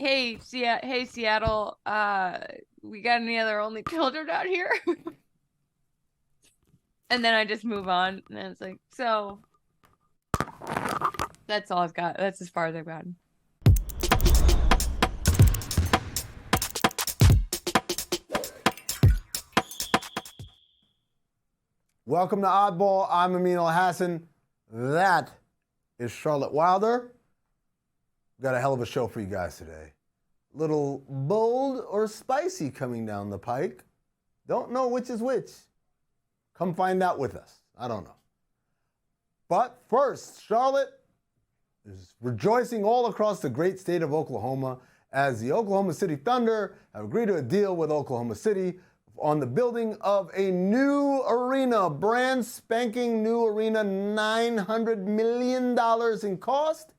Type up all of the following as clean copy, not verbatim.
hey, Seattle, we got any other only children out here? And then I just move on. And it's like, so that's all I've got. That's as far as I've gotten. Welcome to Oddball. I'm Amin Elhassan. That is Charlotte Wilder. We've got a hell of a show for you guys today. Little bold or spicy coming down the pike. Don't know which is which. Come find out with us. I don't know. But first, Charlotte is rejoicing all across the great state of Oklahoma as the Oklahoma City Thunder have agreed to a deal with Oklahoma City on the building of a new arena, brand spanking new arena, $900 million in cost,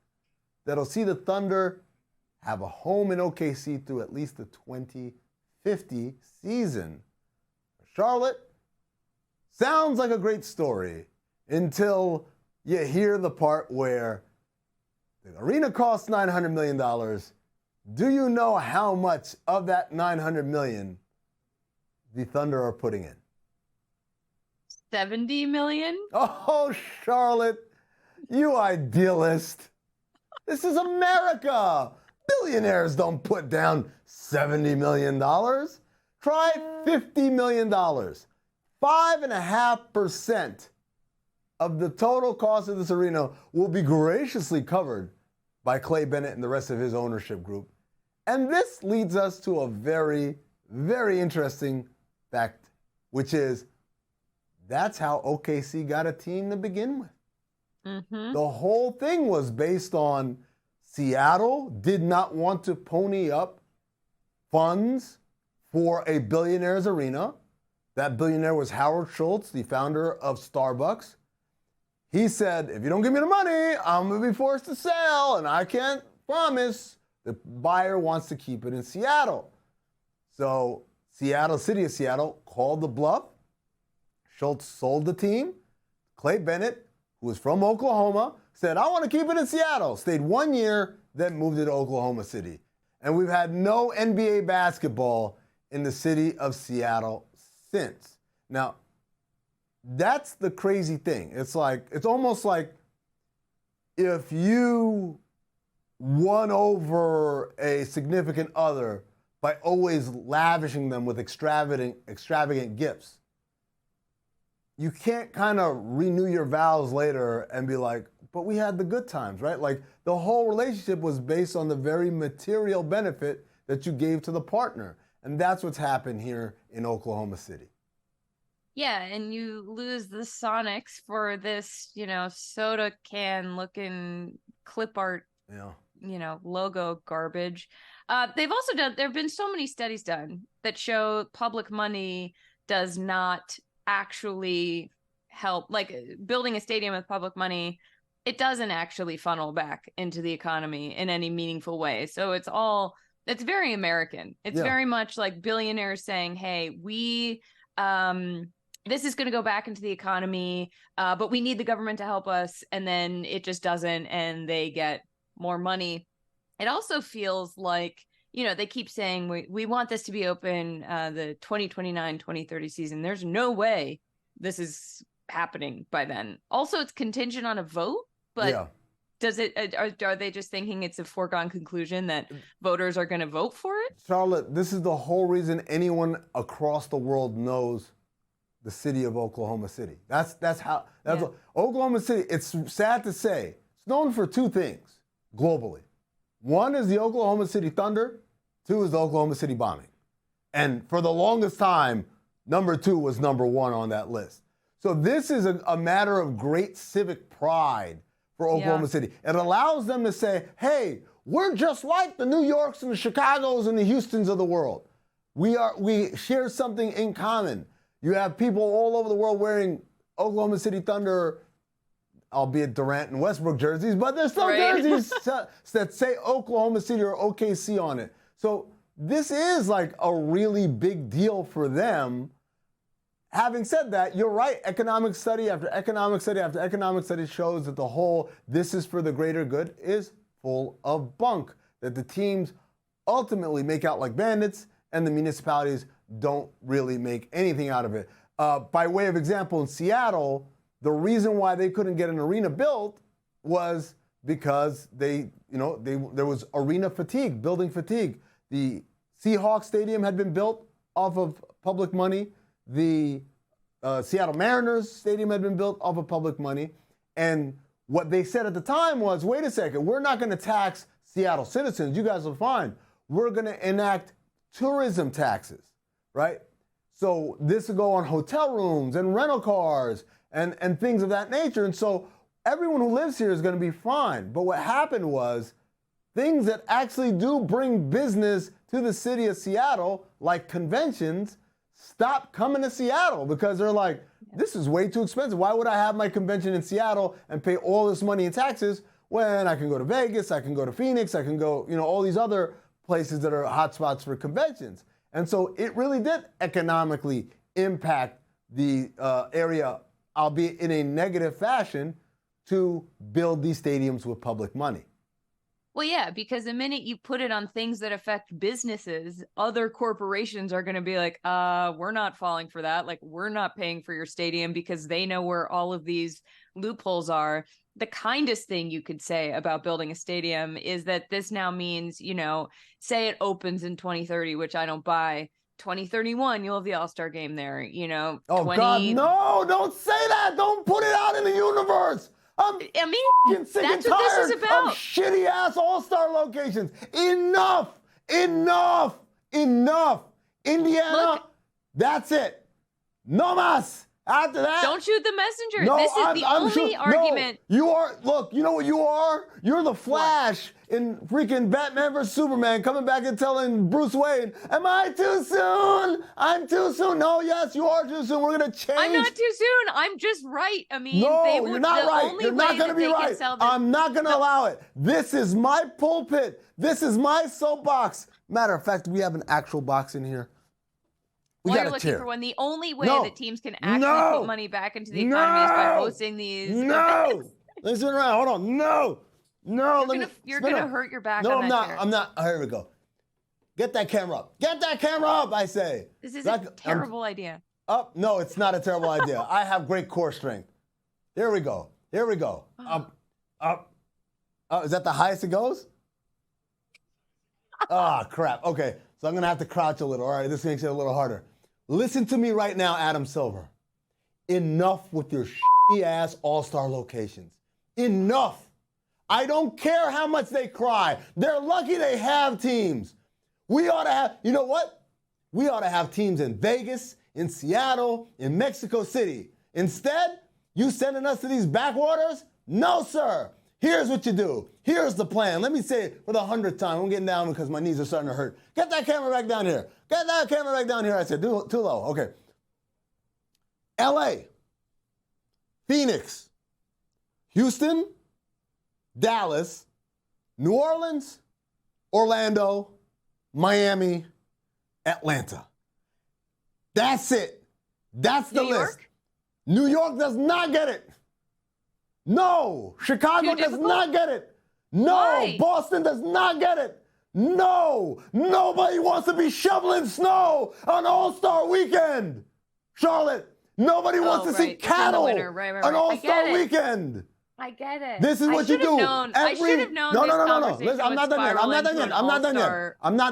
that'll see the Thunder have a home in OKC through at least the 2050 season. Charlotte, sounds like a great story until you hear the part where the arena costs $900 million. Do you know how much of that $900 million the Thunder are putting in? 70 million? Oh, Charlotte, you idealist. This is America. Billionaires don't put down $70 million. Try $50 million. 5.5% of the total cost of this arena will be graciously covered by Clay Bennett and the rest of his ownership group. And this leads us to a very, very interesting fact, which is that's how OKC got a team to begin with. Mm-hmm. The whole thing was based on Seattle did not want to pony up funds for a billionaire's arena. That billionaire was Howard Schultz, the founder of Starbucks. He said, if you don't give me the money, I'm going to be forced to sell, and I can't promise. The buyer wants to keep it in Seattle. So City of Seattle called the bluff. Schultz sold the team. Clay Bennett, who was from Oklahoma, said, I want to keep it in Seattle. Stayed 1 year, then moved it to Oklahoma City. And we've had no NBA basketball in the city of Seattle since. Now, that's the crazy thing. It's almost like if you won over a significant other by always lavishing them with extravagant gifts. You can't kind of renew your vows later and be like, but we had the good times, right? Like the whole relationship was based on the very material benefit that you gave to the partner. And that's what's happened here in Oklahoma City. Yeah, and you lose the Sonics for this, soda can looking clip art, logo garbage. There have been so many studies done that show public money does not actually help. Like building a stadium with public money, it doesn't actually funnel back into the economy in any meaningful way. So it's very American. It's very much like billionaires saying, hey, this is going to go back into the economy, but we need the government to help us. And then it just doesn't, and they get more money. It also feels like, they keep saying we want this to be open the 2029-2030 season. There's no way this is happening by then. Also, it's contingent on a vote, but are they just thinking it's a foregone conclusion that voters are going to vote for it? Charlotte, this is the whole reason anyone across the world knows the city of Oklahoma City. That's Oklahoma City. It's sad to say, it's known for two things globally. One is the Oklahoma City Thunder. Two is the Oklahoma City bombing. And for the longest time, number two was number one on that list. So this is a matter of great civic pride for Oklahoma City. It allows them to say, hey, we're just like the New Yorks and the Chicagos and the Houstons of the world. We share something in common. You have people all over the world wearing Oklahoma City Thunder, albeit Durant and Westbrook jerseys, but there's still jerseys that say Oklahoma City or OKC on it. So this is like a really big deal for them. Having said that, you're right. Economic study after economic study after economic study shows that the whole this is for the greater good is full of bunk. That the teams ultimately make out like bandits, and the municipalities don't really make anything out of it. By way of example, in Seattle, the reason why they couldn't get an arena built was because there was arena fatigue, building fatigue. The Seahawks Stadium had been built off of public money. The Seattle Mariners Stadium had been built off of public money. And what they said at the time was, wait a second, we're not going to tax Seattle citizens. You guys are fine. We're going to enact tourism taxes, right? So this will go on hotel rooms and rental cars and things of that nature. And so everyone who lives here is going to be fine. But what happened was things that actually do bring business to the city of Seattle, like conventions, stopped coming to Seattle because they're like, this is way too expensive. Why would I have my convention in Seattle and pay all this money in taxes when I can go to Vegas, I can go to Phoenix, I can go, all these other places that are hotspots for conventions. And so it really did economically impact the area, albeit in a negative fashion, to build these stadiums with public money. Well, yeah, because the minute you put it on things that affect businesses, other corporations are going to be like, we're not falling for that. Like, we're not paying for your stadium because they know where all of these loopholes are. The kindest thing you could say about building a stadium is that this now means, say it opens in 2030, which I don't buy. 2031, you'll have the All-Star game there, Oh, God, no, don't say that. Don't put it out in the universe. I'm sick and tired of shitty-ass All-Star locations. Enough. Indiana, look, that's it. No mas. After that, don't shoot the messenger. No, this is the only argument. No, you are, look, you know what you are? You're the Flash in freaking Batman vs. Superman coming back and telling Bruce Wayne, am I too soon? I'm too soon. No, yes, you are too soon. We're going to change. I'm not too soon. I'm just right. I mean, no, you're not right. You're not going to be right. I'm not going to allow it. This is my pulpit. This is my soapbox. Matter of fact, we have an actual box in here. While you're looking for one, the only way that teams can actually put money back into the economy is by hosting these events. Listen around. Hold on. No. You're gonna hurt your back. No, on that chair. I'm not. Oh, here we go. Get that camera up. Get that camera up, I say. This is a terrible idea. Up? No, it's not a terrible idea. I have great core strength. Here we go. Up. Is that the highest it goes? Crap. Okay. So I'm going to have to crouch a little. All right, this makes it a little harder. Listen to me right now, Adam Silver. Enough with your shitty-ass all-star locations. Enough. I don't care how much they cry. They're lucky they have teams. We ought to have, you know what? We ought to have teams in Vegas, in Seattle, in Mexico City. Instead, you sending us to these backwaters? No, sir. Here's what you do. Here's the plan. Let me say it for the 100th time. I'm getting down because my knees are starting to hurt. Get that camera back down here. Get that camera back down here. I said, too low. Okay. LA, Phoenix, Houston, Dallas, New Orleans, Orlando, Miami, Atlanta. That's it. That's the list. New York does not get it. No, Chicago does not get it. No, Why? Boston does not get it. No, nobody wants to be shoveling snow on All-Star Weekend. Charlotte, nobody wants to see cattle on All-Star Weekend. I get it. This is what you do. I should have known. No. Listen, I'm not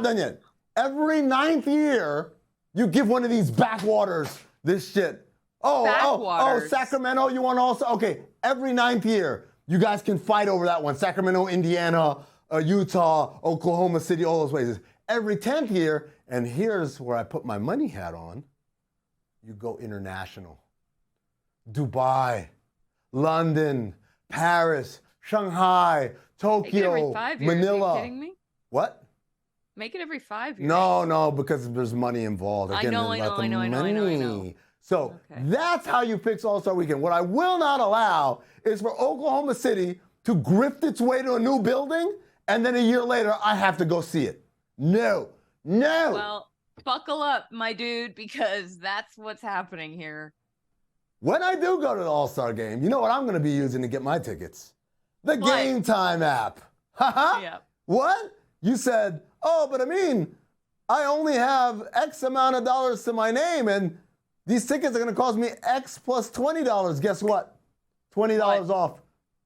done yet. Every 9th year, you give one of these backwaters this shit. Oh, Sacramento, you want also? Okay, every 9th year, you guys can fight over that one. Sacramento, Indiana, Utah, Oklahoma City, all those places. Every 10th year, and here's where I put my money hat on, you go international. Dubai, London, Paris, Shanghai, Tokyo, every 5 years. Manila. Are you kidding me? What? Make it every 5 years. No, because there's money involved. I know. So that's how you fix All-Star Weekend. What I will not allow is for Oklahoma City to grift its way to a new building, and then a year later, I have to go see it. No. Well, buckle up, my dude, because that's what's happening here. When I do go to the All-Star game, you know what I'm going to be using to get my tickets? The Game Time app. Yeah. What? You said, Oh, but I mean, I only have X amount of dollars to my name, and these tickets are going to cost me X plus $20. Guess what? $20 off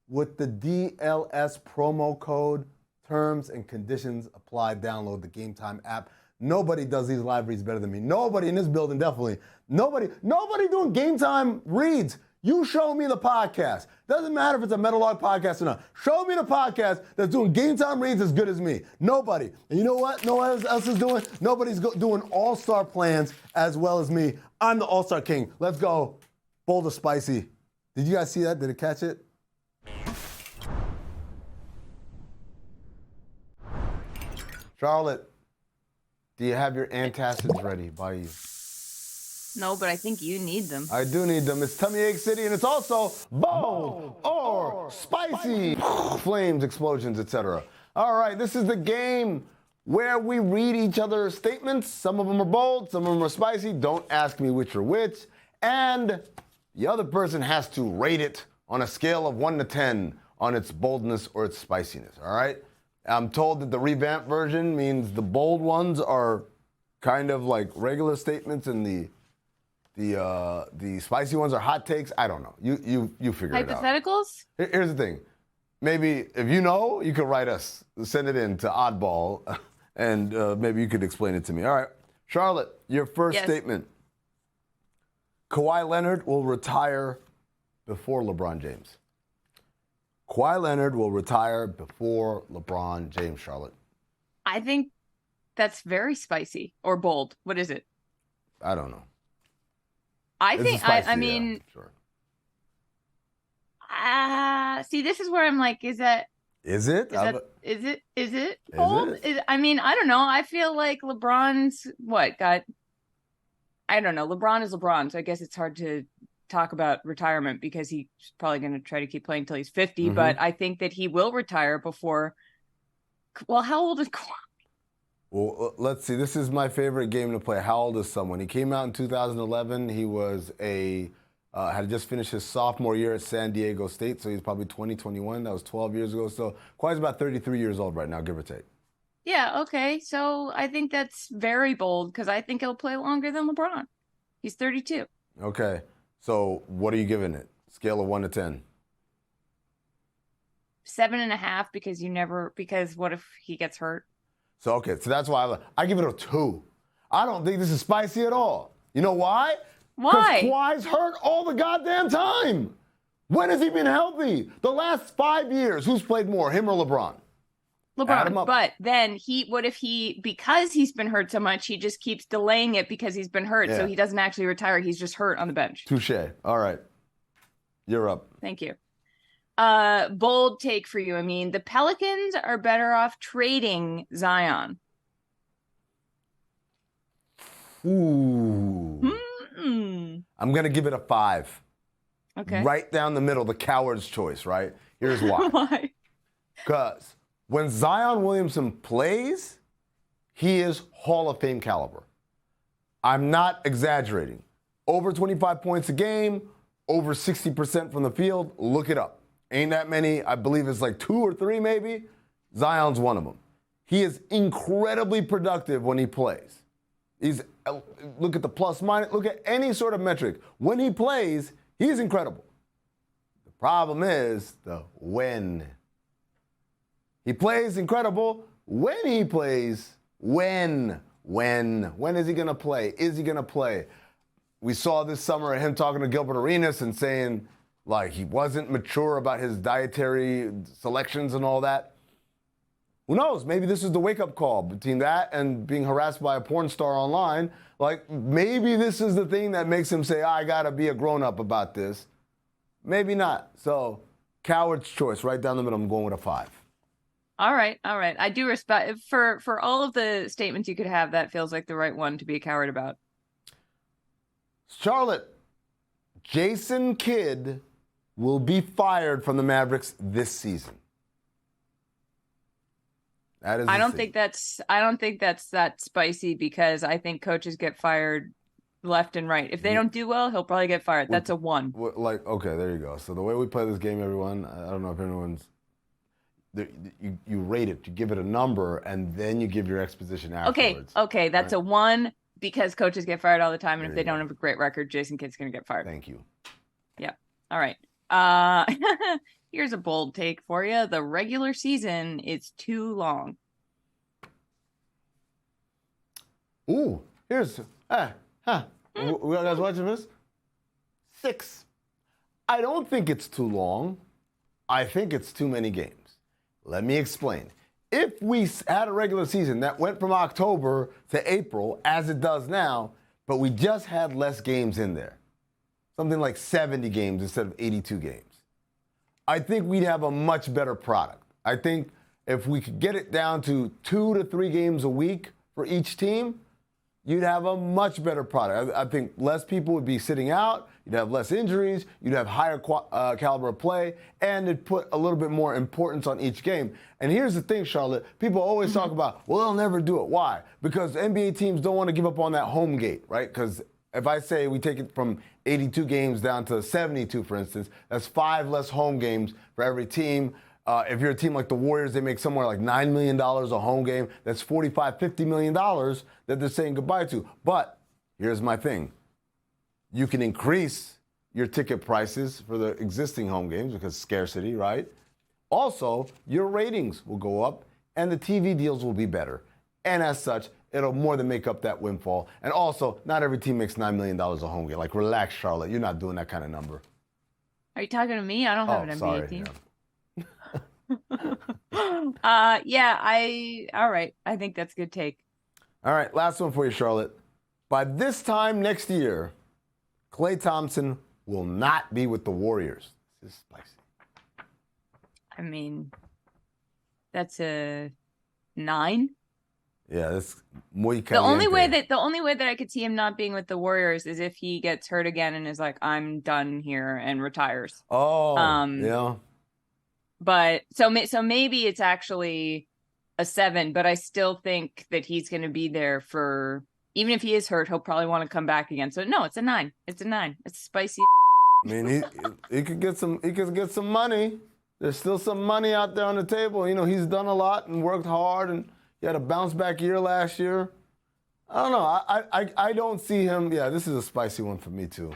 with the DLS promo code. Terms and conditions apply. Download the Game Time app. Nobody does these live reads better than me. Nobody in this building, definitely. Nobody doing Game Time reads. You show me the podcast. Doesn't matter if it's a Metalog podcast or not. Show me the podcast that's doing Game Time reads as good as me. Nobody. And you know what? No one else is doing? Nobody's doing all-star plans as well as me. I'm the all-star king. Let's go. Bold or spicy. Did you guys see that? Did it catch it? Charlotte, do you have your antacids ready by you? No, but I think you need them. I do need them. It's Tummy Ache City, and it's also bold or spicy. Flames, explosions, etc. All right, this is the game where we read each other's statements. Some of them are bold, some of them are spicy. Don't ask me which are which. And the other person has to rate it on a scale of 1 to 10 on its boldness or its spiciness, all right? I'm told that the revamped version means the bold ones are kind of like regular statements and the spicy ones are hot takes. I don't know. You figure it out. Hypotheticals? Here's the thing. Maybe if you know, you could write us. Send it in to Oddball, and maybe you could explain it to me. All right. Charlotte, your first statement. Kawhi Leonard will retire before LeBron James. Kawhi Leonard will retire before LeBron James, Charlotte. I think that's very spicy or bold. What is it? I don't know. I think, spicy, I mean, sure. See, this is where I'm like, is it bold? I mean, I don't know. I feel like LeBron's I don't know. LeBron is LeBron, so I guess it's hard to talk about retirement because he's probably going to try to keep playing till he's 50, but I think that he will retire before. Well, how old is Kawhi? Well, let's see. This is my favorite game to play. How old is someone? He came out in 2011. He was had just finished his sophomore year at San Diego State, so he's probably 20, 21. That was 12 years ago. So Kawhi's about 33 years old right now, give or take. Yeah, okay. So I think that's very bold because I think he'll play longer than LeBron. He's 32. Okay. So what are you giving it? Scale of 1 to 10. 7.5 because what if he gets hurt? So, okay, so that's why I give it a 2. I don't think this is spicy at all. You know why? Why? Because Kawhi's hurt all the goddamn time. When has he been healthy? The last 5 years, who's played more, him or LeBron? LeBron. But then because he's been hurt so much, he just keeps delaying it because he's been hurt. Yeah. So he doesn't actually retire. He's just hurt on the bench. Touche. All right. You're up. Thank you. Bold take for you. I mean, the Pelicans are better off trading Zion. Ooh. I'm going to give it a 5. Okay. Right down the middle, the coward's choice, right? Here's why. Why? Because when Zion Williamson plays, he is Hall of Fame caliber. I'm not exaggerating. Over 25 points a game, over 60% from the field. Look it up. Ain't that many. I believe it's like 2 or 3 maybe. Zion's one of them. He is incredibly productive when he plays. Look at the plus minus, look at any sort of metric. When he plays, he's incredible. The problem is the when. He plays incredible. When he plays, when is he going to play? Is he going to play? We saw this summer him talking to Gilbert Arenas and saying, like, he wasn't mature about his dietary selections and all that. Who knows? Maybe this is the wake-up call between that and being harassed by a porn star online. Like, maybe this is the thing that makes him say, I got to be a grown-up about this. Maybe not. So, coward's choice, right down the middle. I'm going with a 5. All right. I do respect for all of the statements you could have. That feels like the right one to be a coward about. Charlotte, Jason Kidd will be fired from the Mavericks this season. I don't think that's that spicy because I think coaches get fired left and right. If they don't do well, he'll probably get fired. That's a 1. Okay, there you go. So the way we play this game, everyone, I don't know if anyone's. you rate it, you give it a number, and then you give your exposition afterwards. Okay, that's right? A 1 because coaches get fired all the time, and if they don't have a great record, Jason Kidd's going to get fired. Thank you. Yeah. All right. Here's a bold take for you. The regular season is too long. Ooh, here's we guys watching this? 6. I don't think it's too long. I think it's too many games. Let me explain. If we had a regular season that went from October to April, as it does now, but we just had less games in there, something like 70 games instead of 82 games, I think we'd have a much better product. I think if we could get it down to 2 to 3 games a week for each team, you'd have a much better product. I think less people would be sitting out, you'd have less injuries, you'd have higher caliber of play, and it'd put a little bit more importance on each game. And here's the thing, Charlotte, people always talk about, well, they'll never do it. Why? Because NBA teams don't want to give up on that home gate, right? Because if I say we take it from 82 games down to 72, for instance, that's 5 less home games for every team. If you're a team like the Warriors, they make somewhere like $9 million a home game. That's $45, $50 million that they're saying goodbye to. But here's my thing. You can increase your ticket prices for the existing home games because scarcity, right? Also, your ratings will go up and the TV deals will be better. And as such, it'll more than make up that windfall. And also, not every team makes $9 million a home game. Like, relax, Charlotte. You're not doing that kind of number. Are you talking to me? I don't have an NBA team. Yeah. All right. I think that's a good take. All right, last one for you, Charlotte. By this time next year, Klay Thompson will not be with the Warriors. This is spicy. I mean, that's a 9. Yeah, that's muy caliente. The only way that I could see him not being with the Warriors is if he gets hurt again and is like, I'm done here and retires. Oh, yeah. But so maybe it's actually a 7, but I still think that he's going to be there for, even if he is hurt, he'll probably want to come back again. So no, it's a 9. It's a 9. It's spicy. I mean, he could get some money. There's still some money out there on the table. You know, he's done a lot and worked hard, and he had a bounce back year last year. I don't know. I don't see him. Yeah, this is a spicy one for me too.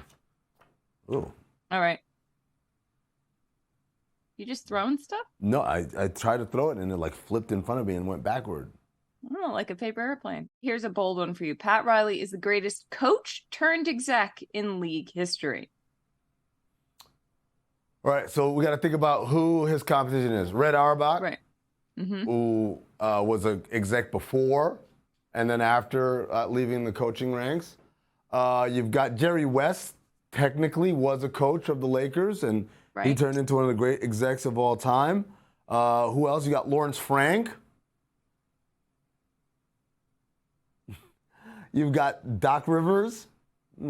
Ooh. All right. You just throwing stuff? No, I tried to throw it and it like flipped in front of me and went backward. Oh, like a paper airplane. Here's a bold one for you. Pat Riley is the greatest coach turned exec in league history. All right, so we got to think about who his competition is. Red Auerbach, right? Mm-hmm. Who was an exec before and then after leaving the coaching ranks. You've got Jerry West, technically was a coach of the Lakers, and he turned into one of the great execs of all time. Who else? You got Lawrence Frank. You've got Doc Rivers.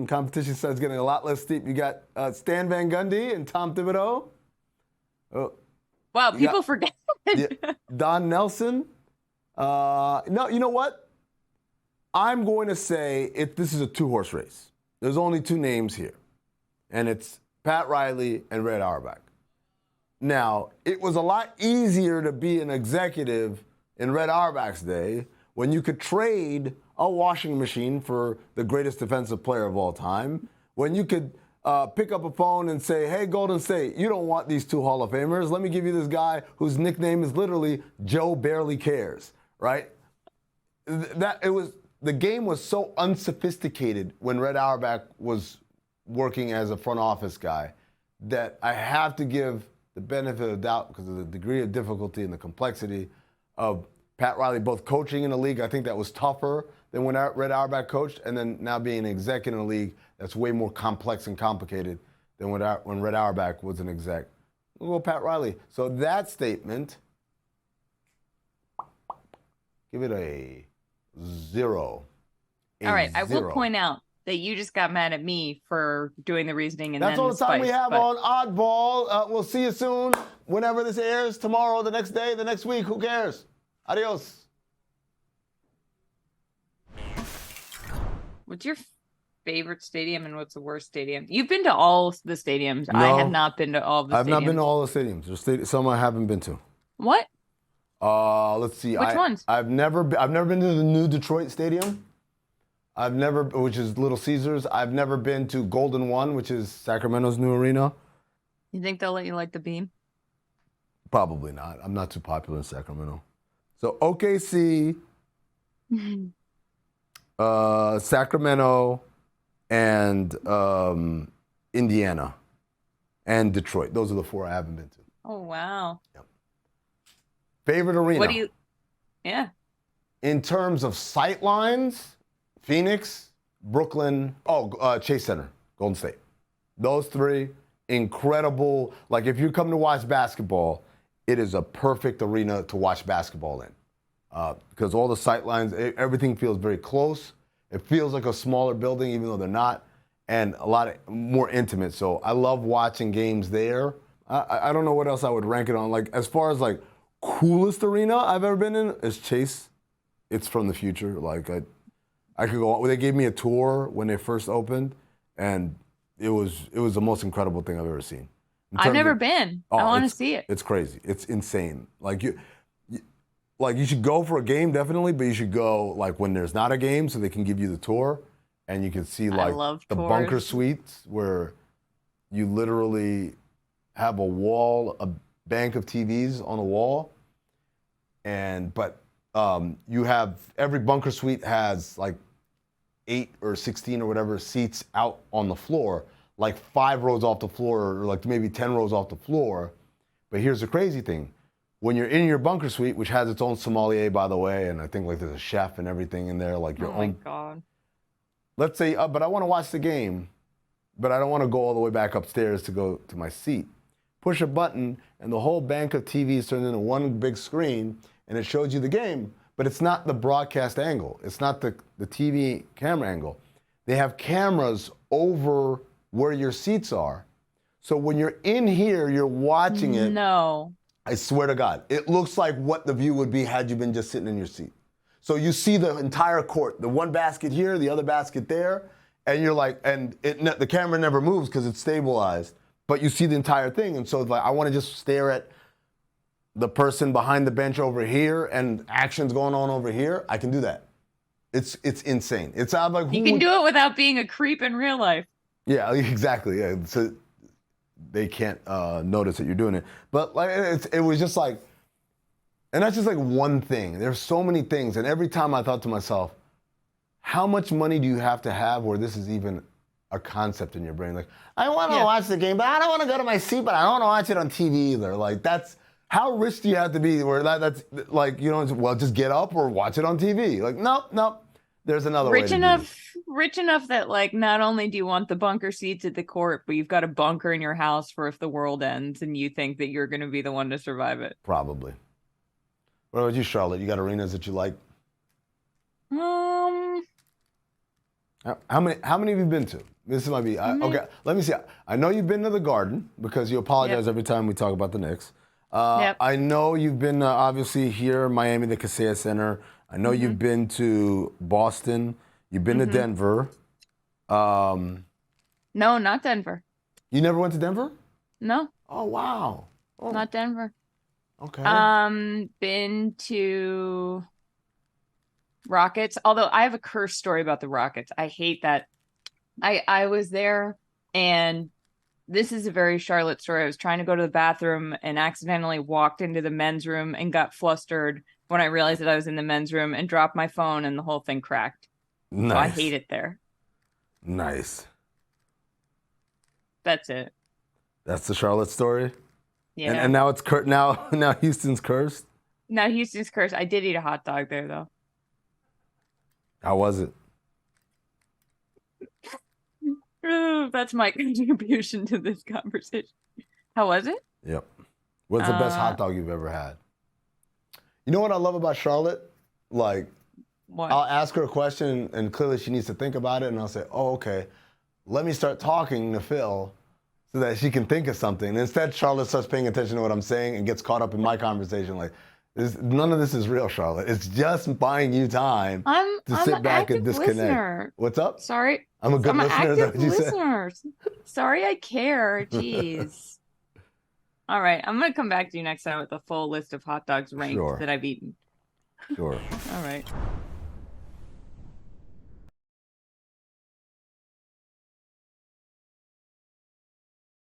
Competition starts getting a lot less steep. You got Stan Van Gundy and Tom Thibodeau. Oh, wow, people forget. Don Nelson. No, you know what? I'm going to say this is a 2-horse race. There's only 2 names here, and it's Pat Riley and Red Auerbach. Now, it was a lot easier to be an executive in Red Auerbach's day when you could trade a washing machine for the greatest defensive player of all time, when you could pick up a phone and say, hey, Golden State, you don't want these 2 Hall of Famers. Let me give you this guy whose nickname is literally Joe Barely Cares, right? The game was so unsophisticated when Red Auerbach was working as a front office guy that I have to give the benefit of the doubt because of the degree of difficulty and the complexity of Pat Riley, both coaching in the league. I think that was tougher than when Red Auerbach coached, and then now being an exec in a league that's way more complex and complicated than when Red Auerbach was an exec. We'll go Pat Riley. So that statement, give it a 0. All right, I will point out that you just got mad at me for doing the reasoning. And that's all the time we have on Oddball. We'll see you soon. Whenever this airs, tomorrow, the next day, the next week, who cares? Adios. What's your favorite stadium and what's the worst stadium? You've been to all the stadiums. No, I have not been to all the stadiums. I've not been to all the stadiums. There's some I haven't been to. What? Let's see. Which ones? I've never been to the new Detroit Stadium. Which is Little Caesars. I've never been to Golden One, which is Sacramento's new arena. You think they'll let you light the beam? Probably not. I'm not too popular in Sacramento. So OKC, Sacramento, and Indiana, and Detroit. Those are the 4 I haven't been to. Oh, wow. Yep. Favorite arena? What do you... Yeah. In terms of sight lines, Phoenix, Brooklyn, Chase Center, Golden State. Those 3, incredible. Like, if you come to watch basketball, it is a perfect arena to watch basketball in. Because all the sight lines, everything feels very close. It feels like a smaller building, even though they're not, and a lot more intimate. So I love watching games there. I don't know what else I would rank it on. Like, as far as, like, coolest arena I've ever been in is Chase. It's from the future. Like, I could go on. They gave me a tour when they first opened, and it was the most incredible thing I've ever seen. I've never been. I want to see it. It's crazy. It's insane. Like, you should go for a game, definitely, but you should go, like, when there's not a game so they can give you the tour, and you can see, like, the bunker suites where you literally have a bank of TVs on the wall, but you have, every bunker suite has like 8 or 16 or whatever seats out on the floor, like 5 rows off the floor, or like maybe 10 rows off the floor. But here's the crazy thing. When you're in your bunker suite, which has its own sommelier, by the way, and I think like there's a chef and everything in there, like your own. Oh my God. Let's say, but I want to watch the game, but I don't want to go all the way back upstairs to go to my seat. Push a button, and the whole bank of TVs turns into one big screen, and it shows you the game. But it's not the broadcast angle. It's not the TV camera angle. They have cameras over where your seats are. So when you're in here, you're watching it. No. I swear to God, it looks like what the view would be had you been just sitting in your seat. So you see the entire court, the one basket here, the other basket there, and you're like, the camera never moves because it's stabilized, but you see the entire thing. And so it's like, I want to just stare at the person behind the bench over here and action's going on over here. I can do that. It's insane. It's like, you can do it without being a creep in real life. Yeah, exactly. Yeah. So they can't notice that you're doing it. But like, it was just like, and that's just like one thing. There's so many things. And every time I thought to myself, how much money do you have to have where this is even a concept in your brain? Like, I want to watch the game, but I don't want to go to my seat, but I don't want to watch it on TV either. Like, that's, how rich do you have to be where that's like, you know, well, just get up or watch it on TV. Like, nope. There's another way to do it. Rich enough that, like, not only do you want the bunker seats at the court, but you've got a bunker in your house for if the world ends and you think that you're going to be the one to survive it. Probably. What about you, Charlotte? You got arenas that you like? How many have you been to? This might be, okay, let me see. I know you've been to the Garden because you apologize every time we talk about the Knicks. I know you've been obviously here, Miami, the Kaseya Center. I know you've been to Boston. You've been to Denver. No, not Denver. You never went to Denver? No. Oh, wow. Oh. Not Denver. Okay. Been to Rockets. Although I have a curse story about the Rockets. I hate that. I was there, and this is a very Charlotte story. I was trying to go to the bathroom and accidentally walked into the men's room and got flustered when I realized that I was in the men's room and dropped my phone and the whole thing cracked. Nice. So I hate it there. Nice. That's it. That's the Charlotte story? Yeah. And now it's now Houston's cursed? Now Houston's cursed. I did eat a hot dog there, though. How was it? That's my contribution to this conversation. How was it? Yep. What's the best hot dog you've ever had? You know what I love about Charlotte? Like, what? I'll ask her a question, and clearly she needs to think about it, and I'll say, oh, okay, let me start talking to Phil so that she can think of something. And instead, Charlotte starts paying attention to what I'm saying and gets caught up in my conversation. Like, none of this is real, Charlotte. It's just buying you time to sit back and disconnect. Listener. What's up? Sorry. I'm a good listener. I'm an active listener. Sorry, I care. Jeez. All right. I'm going to come back to you next time with a full list of hot dogs ranked Sure. that I've eaten. Sure. All right.